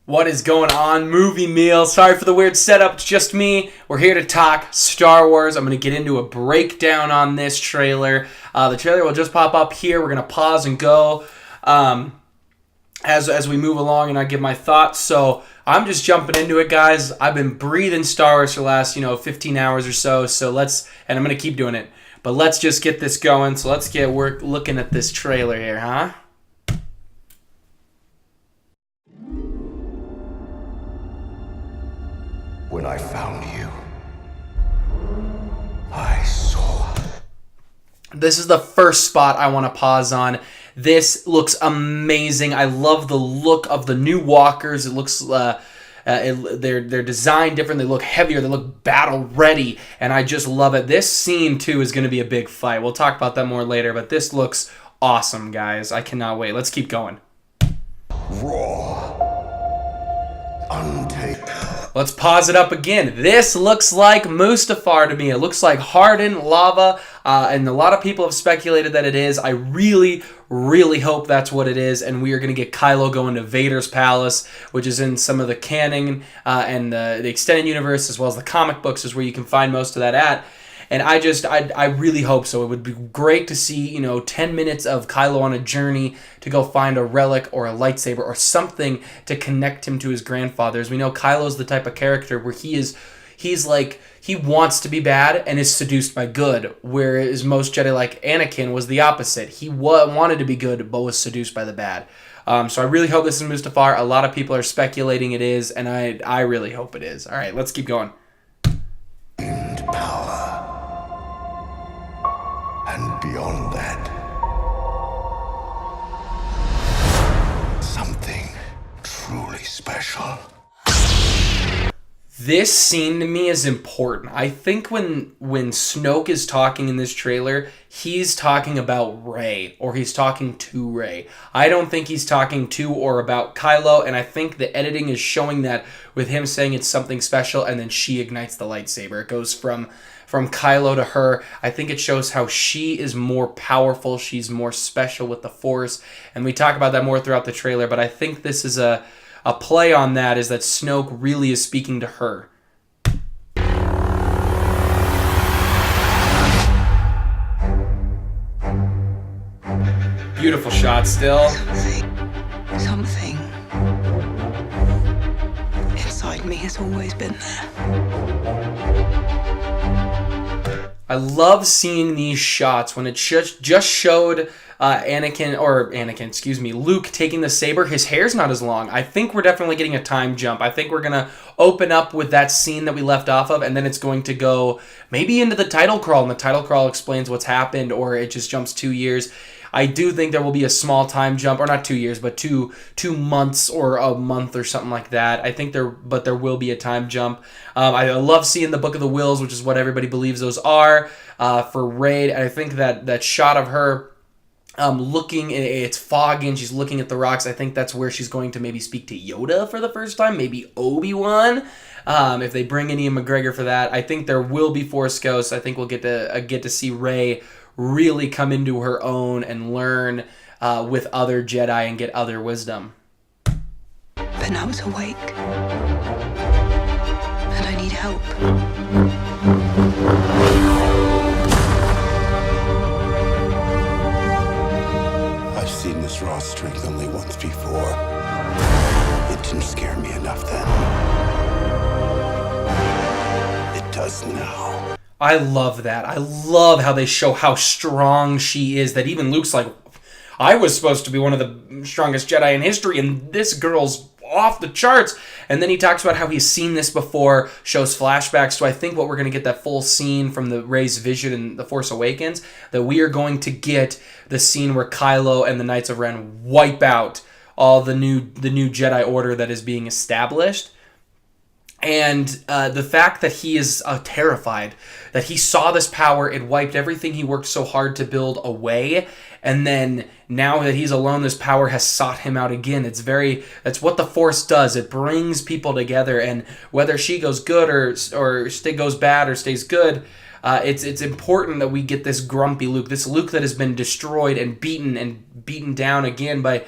What is going on, movie meal? Sorry for the weird setup. It's just me. We're here to talk Star Wars. I'm going to get into a breakdown on this trailer. The trailer will just pop up here. We're going to pause and go as we move along and I give my thoughts. So I'm just jumping into it, guys. I've been breathing Star Wars for the last 15 hours or so. And I'm going to keep doing it. But let's just get this going. So let's get work looking at this trailer here, huh? When I found you, I saw. This is the first spot I want to pause on. This looks amazing. I love the look of the new walkers. It looks they're designed different. They look heavier. They look battle ready, and I just love it. This scene too is going to be a big fight. We'll talk about that more later, but this looks awesome, guys. I cannot wait. Let's keep going. Raw. Untaped. Let's pause it up again. This looks like Mustafar to me. It looks like hardened lava, and a lot of people have speculated that it is. I really, really hope that's what it is, and we are going to get Kylo going to Vader's palace, which is in some of the canon and the extended universe, as well as the comic books is where you can find most of that at. And I really hope so. It would be great to see, 10 minutes of Kylo on a journey to go find a relic or a lightsaber or something to connect him to his grandfather. As we know, Kylo's the type of character where he's like, he wants to be bad and is seduced by good, whereas most Jedi like Anakin was the opposite. He wanted to be good but was seduced by the bad. So I really hope this is Mustafar. A lot of people are speculating it is, and I really hope it is. All right, let's keep going. Power. And beyond that, something truly special. This scene to me is important. I think when Snoke is talking in this trailer, he's talking about Rey, or he's talking to Rey. I don't think he's talking to or about Kylo, and I think the editing is showing that with him saying it's something special, and then she ignites the lightsaber. It goes from Kylo to her. I think it shows how she is more powerful. She's more special with the Force, and we talk about that more throughout the trailer, but I think this is a play on that, is that Snoke really is speaking to her. Beautiful shot still. Something inside me has always been there. I love seeing these shots when it just showed Luke taking the saber. His hair's not as long. I think we're definitely getting a time jump. I think we're going to open up with that scene that we left off of, and then it's going to go maybe into the title crawl, and the title crawl explains what's happened, or it just jumps 2 years. I do think there will be a small time jump, or not 2 years, but two months or a month or something like that. I think there will be a time jump. I love seeing the Book of the Wills, which is what everybody believes those are for Rey. I think that shot of her looking, it's foggy and she's looking at the rocks. I think that's where she's going to maybe speak to Yoda for the first time, maybe Obi-Wan. If they bring in Ian McGregor for that, I think there will be Force Ghosts. I think we'll get to see Rey really come into her own and learn with other Jedi and get other wisdom. But now it's awake, and I need help. I've seen this raw strength only once before. It didn't scare me enough then. It does now. I love that. I love how they show how strong she is, that even Luke's like, I was supposed to be one of the strongest Jedi in history, and this girl's off the charts. And then he talks about how he's seen this before, shows flashbacks. So I think what we're going to get that full scene from the Rey's vision in The Force Awakens, that we are going to get the scene where Kylo and the Knights of Ren wipe out all the new Jedi Order that is being established. And the fact that he is terrified, that he saw this power, it wiped everything he worked so hard to build away, and then now that he's alone, this power has sought him out again. That's what the Force does. It brings people together, and whether she goes good or goes bad or stays good, it's important that we get this grumpy Luke, this Luke that has been destroyed and beaten down again by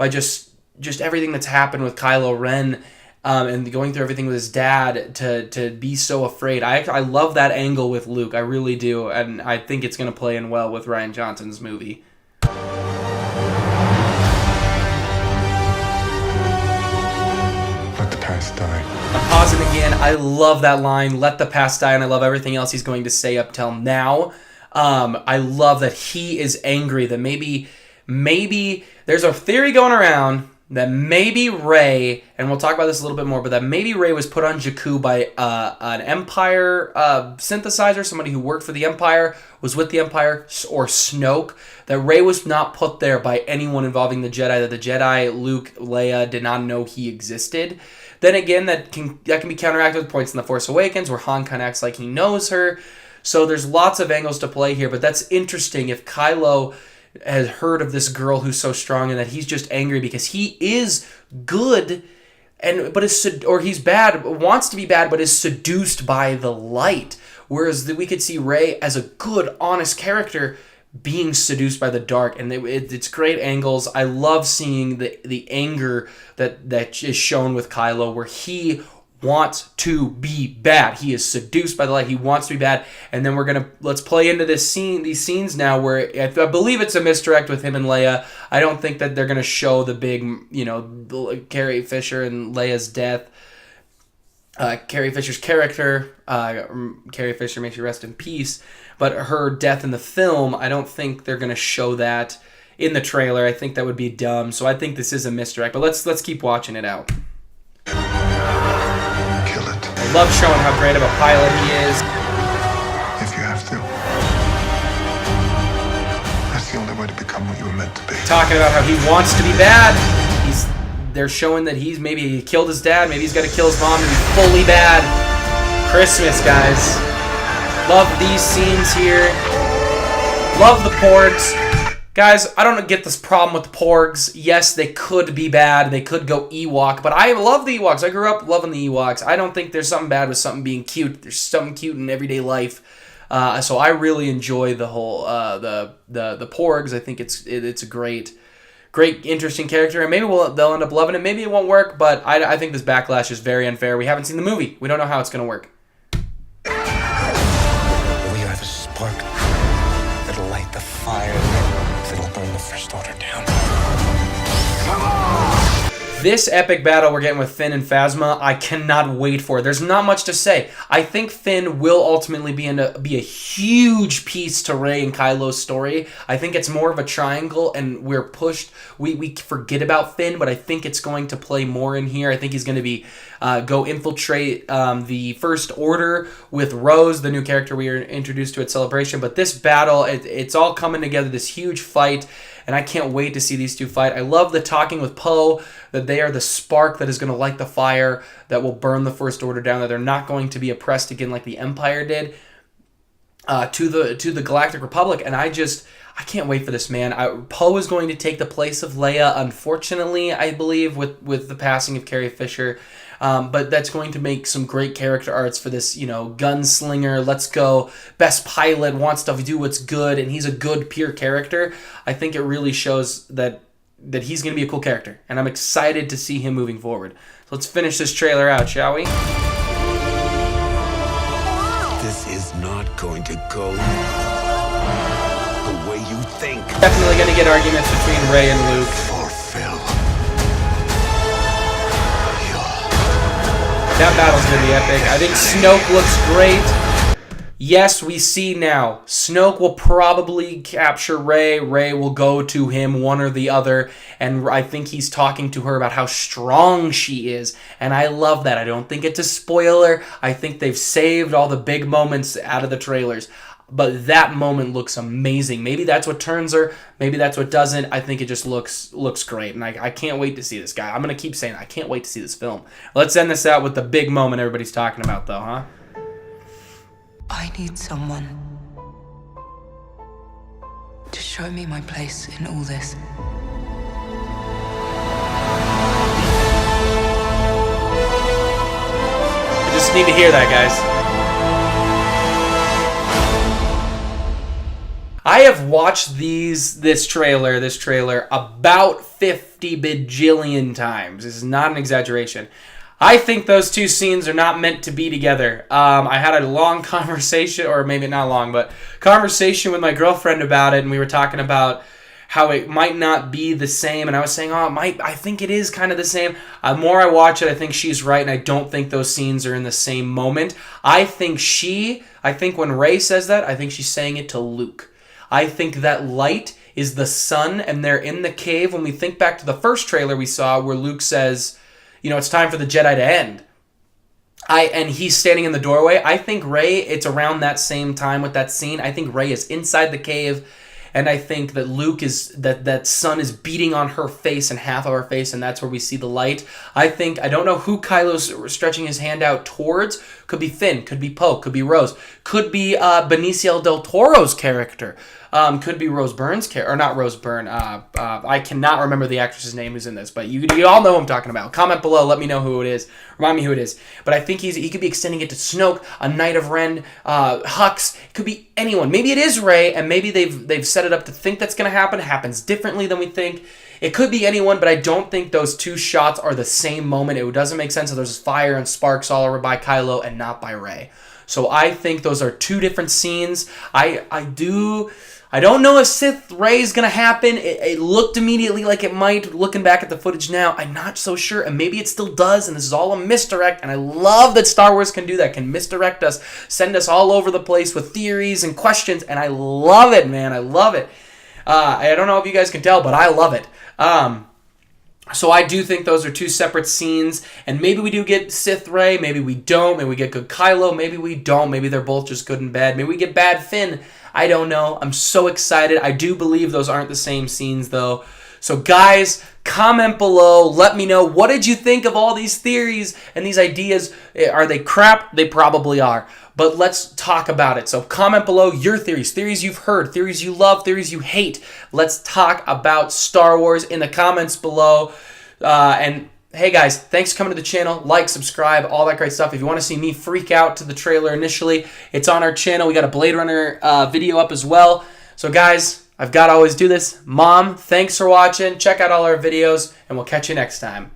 just just everything that's happened with Kylo Ren. And going through everything with his dad to be so afraid. I love that angle with Luke. I really do. And I think it's going to play in well with Rian Johnson's movie. Let the past die. I'm pausing again. I love that line, let the past die, and I love everything else he's going to say up till now. I love that he is angry, that maybe there's a theory going around that maybe Rey, and we'll talk about this a little bit more, but that maybe Rey was put on Jakku by an Empire synthesizer, somebody who worked for the Empire, was with the Empire, or Snoke, that Rey was not put there by anyone involving the Jedi, that the Jedi, Luke, Leia, did not know he existed. Then again, that can be counteracted with points in The Force Awakens, where Han kind of acts like he knows her. So there's lots of angles to play here, but that's interesting if Kylo has heard of this girl who's so strong and that he's just angry because he is good or he's bad, wants to be bad, but is seduced by the light. Whereas we could see Rey as a good, honest character being seduced by the dark, and it's great angles. I love seeing the anger that is shown with Kylo, where he wants to be bad. He is seduced by the light. He wants to be bad. And then let's play into these scenes now where I believe it's a misdirect with him and Leia. I don't think that they're going to show the big, Carrie Fisher and Leia's death. Carrie Fisher's character, Carrie Fisher, may she rest in peace, but her death in the film, I don't think they're going to show that in the trailer. I think that would be dumb. So I think this is a misdirect, but let's keep watching it out. Love showing how great of a pilot he is. If you have to. That's the only way to become what you were meant to be. Talking about how he wants to be bad. They're showing that maybe he killed his dad, maybe he's got to kill his mom to be fully bad. Christmas, guys. Love these scenes here. Love the Porgs. Guys, I don't get this problem with the Porgs. Yes, they could be bad. They could go Ewok, but I love the Ewoks. I grew up loving the Ewoks. I don't think there's something bad with something being cute. There's something cute in everyday life. So I really enjoy the whole the Porgs. I think it's a great, interesting character, and maybe they'll end up loving it. Maybe it won't work, but I think this backlash is very unfair. We haven't seen the movie. We don't know how it's going to work. We are the spark that'll light the fire. It'll burn the First Order down. Come on! This epic battle we're getting with Finn and Phasma, I cannot wait for. There's not much to say. I think Finn will ultimately be a huge piece to Rey and Kylo's story. I think it's more of a triangle, and we're pushed. We forget about Finn, but I think it's going to play more in here. I think he's going to be go infiltrate the First Order with Rose, the new character we were introduced to at Celebration. But this battle, it's all coming together, this huge fight, and I can't wait to see these two fight. I love the talking with Poe, that they are the spark that is going to light the fire, that will burn the First Order down, that they're not going to be oppressed again like the Empire did to the Galactic Republic. And I can't wait for this, man. Poe is going to take the place of Leia, unfortunately, I believe, with the passing of Carrie Fisher. But that's going to make some great character arcs for this, gunslinger, let's go, best pilot, wants to do what's good, and he's a good, pure character. I think it really shows that he's going to be a cool character, and I'm excited to see him moving forward. So let's finish this trailer out, shall we? This is not going to go the way you think. Definitely going to get arguments between Rey and Luke. Fulfill. That battle's going to be epic. I think Snoke looks great. Yes, we see now. Snoke will probably capture Rey. Rey will go to him, one or the other. And I think he's talking to her about how strong she is. And I love that. I don't think it's a spoiler. I think they've saved all the big moments out of the trailers. But that moment looks amazing. Maybe that's what turns her. Maybe that's what doesn't. I think it just looks great. And I can't wait to see this guy. I'm going to keep saying I can't wait to see this film. Let's end this out with the big moment everybody's talking about, though, huh? I need someone to show me my place in all this. I just need to hear that, guys. I have watched this trailer about 50 bajillion times. This is not an exaggeration. I think those two scenes are not meant to be together. I had a long conversation, or maybe not long, but conversation with my girlfriend about it, and we were talking about how it might not be the same, and I was saying, I think it is kind of the same. The more I watch it, I think she's right, and I don't think those scenes are in the same moment. I think when Rey says that, I think she's saying it to Luke. I think that light is the sun, and they're in the cave. When we think back to the first trailer we saw where Luke says, it's time for the Jedi to end. And he's standing in the doorway. I think Rey, it's around that same time with that scene. I think Rey is inside the cave, and I think that Luke that sun is beating on her face and half of her face, and that's where we see the light. I don't know who Kylo's stretching his hand out towards. Could be Finn, could be Poe, could be Rose, could be Benicio del Toro's character. Could be Rose Byrne's character, or not Rose Byrne. I cannot remember the actress's name who's in this, but you all know who I'm talking about. Comment below, let me know who it is. Remind me who it is. But I think he could be extending it to Snoke, a Knight of Ren, Hux. It could be anyone. Maybe it is Rey, and maybe they've set it up to think that's going to happen. It happens differently than we think. It could be anyone, but I don't think those two shots are the same moment. It doesn't make sense if there's fire and sparks all over by Kylo and not by Rey. So I think those are two different scenes. I don't know if Sith Rey is going to happen. It looked immediately like it might. Looking back at the footage now, I'm not so sure. And maybe it still does, and this is all a misdirect. And I love that Star Wars can do that, can misdirect us, send us all over the place with theories and questions. And I love it, man. I love it. I don't know if you guys can tell, but I love it. So I do think those are two separate scenes, and maybe we do get Sith Rey, maybe we don't, maybe we get good Kylo, maybe we don't, maybe they're both just good and bad, maybe we get bad Finn, I don't know. I'm so excited. I do believe those aren't the same scenes though. So guys, comment below, let me know, what did you think of all these theories and these ideas? Are they crap? They probably are. But let's talk about it. So comment below your theories you've heard, theories you love, theories you hate. Let's talk about Star Wars in the comments below. And hey guys, thanks for coming to the channel. Like, subscribe, all that great stuff. If you want to see me freak out to the trailer initially, it's on our channel. We got a Blade Runner video up as well. So guys, I've got to always do this. Mom, thanks for watching. Check out all our videos, and we'll catch you next time.